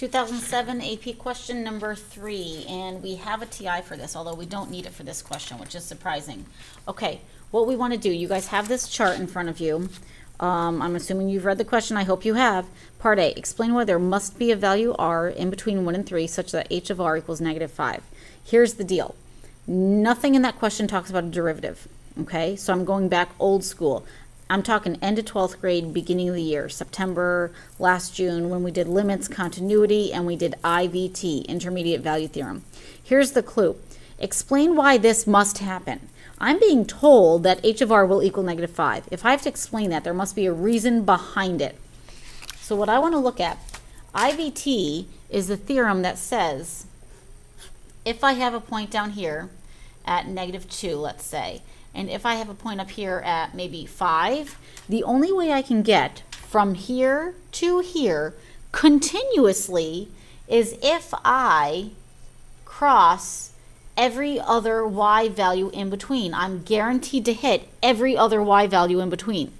2007 AP question number 3, and we have a TI for this, although we don't need it for this question, which is surprising. Okay, what we want to do, you guys have this chart in front of you. I'm assuming you've read the question. I hope you have. Part A, explain why there must be a value r in between 1 and 3 such that h of r equals -5. Here's the deal. Nothing in that question talks about a derivative, okay? So I'm going back old school. I'm talking end of 12th grade, beginning of the year, September, last June, when we did limits, continuity, and we did IVT, intermediate value theorem. Here's the clue. Explain why this must happen. I'm being told that h of r will equal -5. If I have to explain that, there must be a reason behind it. So what I want to look at, IVT is the theorem that says, if I have a point down here at -2, let's say, and if I have a point up here at maybe 5, the only way I can get from here to here continuously is if I cross every other y value in between. I'm guaranteed to hit every other y value in between.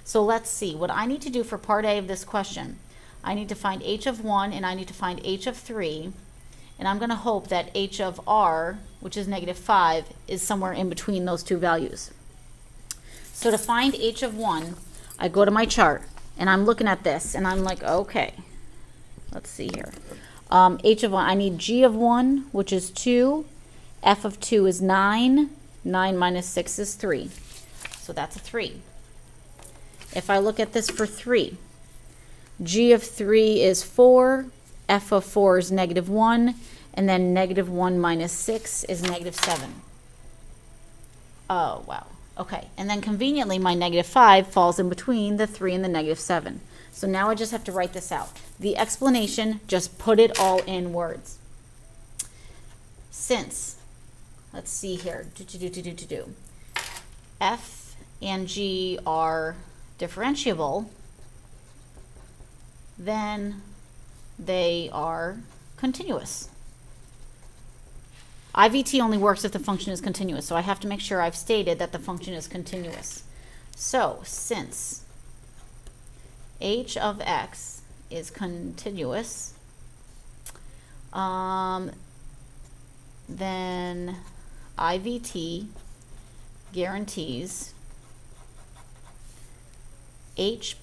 So let's see. What I need to do for part A of this question, I need to find h of 1 and I need to find h of 3. And I'm going to hope that h of r, which is -5, is somewhere in between those two values. So to find h of 1, I go to my chart, and I'm looking at this, and I'm like, okay, let's see here. H of 1, I need g of 1, which is 2. F of 2 is 9. 9 minus 6 is 3. So that's a 3. If I look at this for 3, g of 3 is 4. F of 4 is -1, and then -1 minus 6 is -7. Oh, wow. Okay, and then conveniently my -5 falls in between the 3 and the -7. So now I just have to write this out. The explanation, just put it all in words. Since, let's see here, F and G are differentiable, then they are continuous. IVT only works if the function is continuous, so I have to make sure I've stated that the function is continuous. So, since h of x is continuous, then IVT guarantees h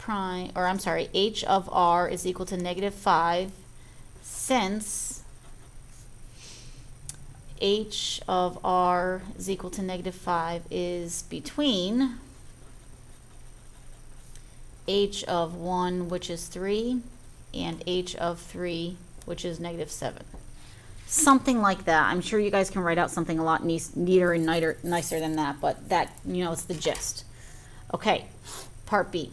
of r is equal to -5 since h of r is equal to -5 is between h of 1, which is 3, and h of 3, which is -7. Something like that. I'm sure you guys can write out something a lot neater and nicer than that, but that, you know, it's the gist. Okay. Part B.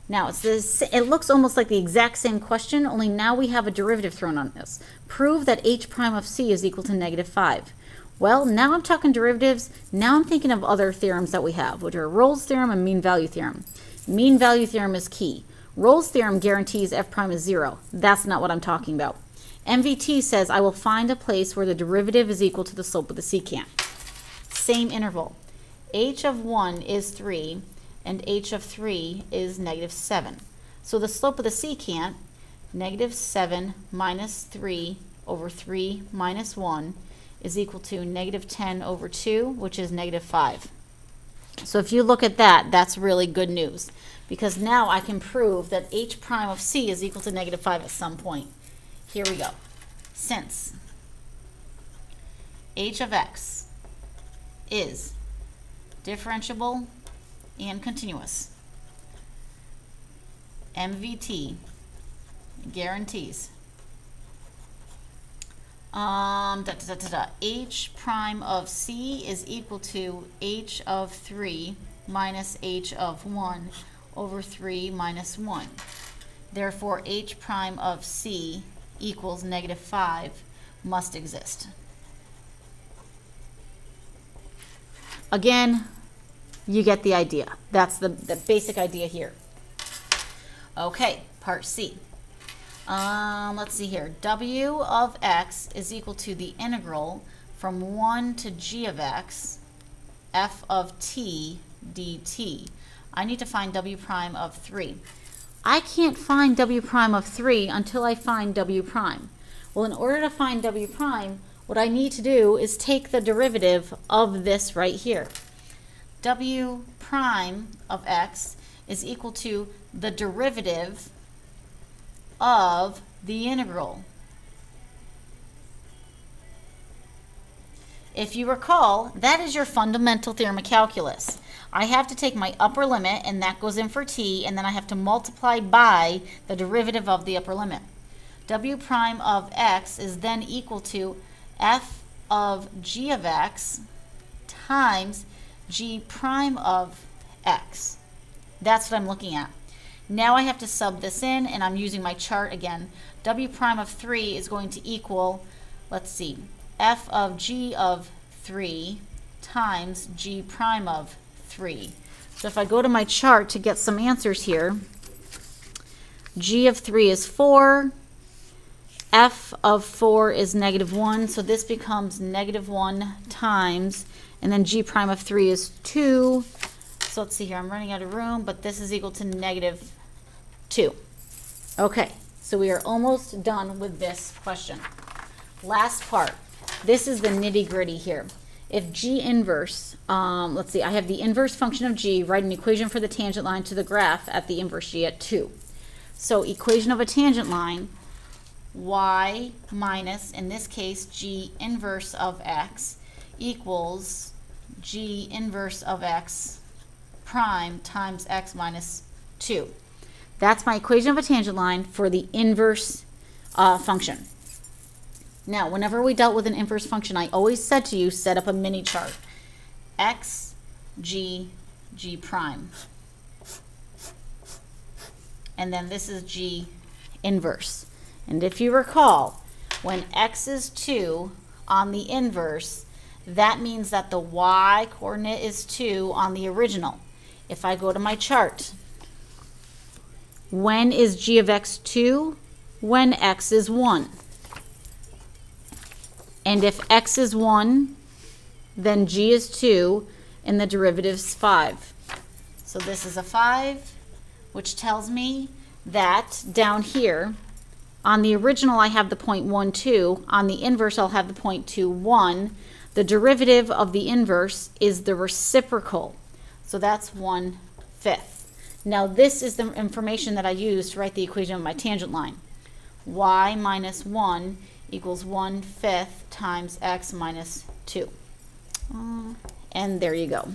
Now it looks almost like the exact same question, only now we have a derivative thrown on this. Prove that h prime of c is equal to -5. Well, now I'm talking derivatives. Now I'm thinking of other theorems that we have, which are Rolle's theorem and mean value theorem. Mean value theorem is key. Rolle's theorem guarantees f prime is 0. That's not what I'm talking about. MVT says I will find a place where the derivative is equal to the slope of the secant. Same interval. h of 1 is 3. And h of 3 is -7. So the slope of the secant, -7 minus 3 over 3 minus 1, is equal to -10 over 2, which is -5. So if you look at that, that's really good news, because now I can prove that h prime of c is equal to -5 at some point. Here we go. Since h of x is differentiable and continuous, MVT guarantees h prime of c is equal to h of 3 minus h of 1 over 3 minus 1. Therefore, h prime of c equals -5 must exist. Again, you get the idea. That's the basic idea here. Okay, part C. Let's see here. W of x is equal to the integral from 1 to g of x, f of t dt. I need to find w prime of 3. I can't find w prime of 3 until I find w prime. Well, in order to find w prime, what I need to do is take the derivative of this right here. W prime of x is equal to the derivative of the integral. If you recall, that is your fundamental theorem of calculus. I have to take my upper limit, and that goes in for t, and then I have to multiply by the derivative of the upper limit. W prime of x is then equal to f of g of x times g prime of x. That's what I'm looking at. Now I have to sub this in, and I'm using my chart again. W prime of 3 is going to equal, let's see, f of g of 3 times g prime of 3. So if I go to my chart to get some answers here, g of 3 is 4, f of 4 is -1, so this becomes -1 times, and then g prime of 3 is 2. So let's see here, I'm running out of room, but this is equal to -2. Okay, so we are almost done with this question. Last part. This is the nitty-gritty here. If g inverse, let's see, I have the inverse function of g, write an equation for the tangent line to the graph at the inverse g at 2. So equation of a tangent line, y minus, in this case, g inverse of x equals g inverse of x prime times x minus 2. That's my equation of a tangent line for the inverse function. Now, whenever we dealt with an inverse function, I always said to you, set up a mini chart. X, G, G prime. And then this is G inverse. And if you recall, when X is 2 on the inverse, that means that the Y coordinate is 2 on the original. If I go to my chart, when is G of X 2? When X is 1. And if x is 1, then g is 2, and the derivative is 5. So this is a 5, which tells me that down here, on the original I have the 0.12, on the inverse I'll have the 0.21. The derivative of the inverse is the reciprocal, so that's 1/5. Now this is the information that I used to write the equation of my tangent line. Y minus 1 equals 1/5 times x minus 2. And there you go.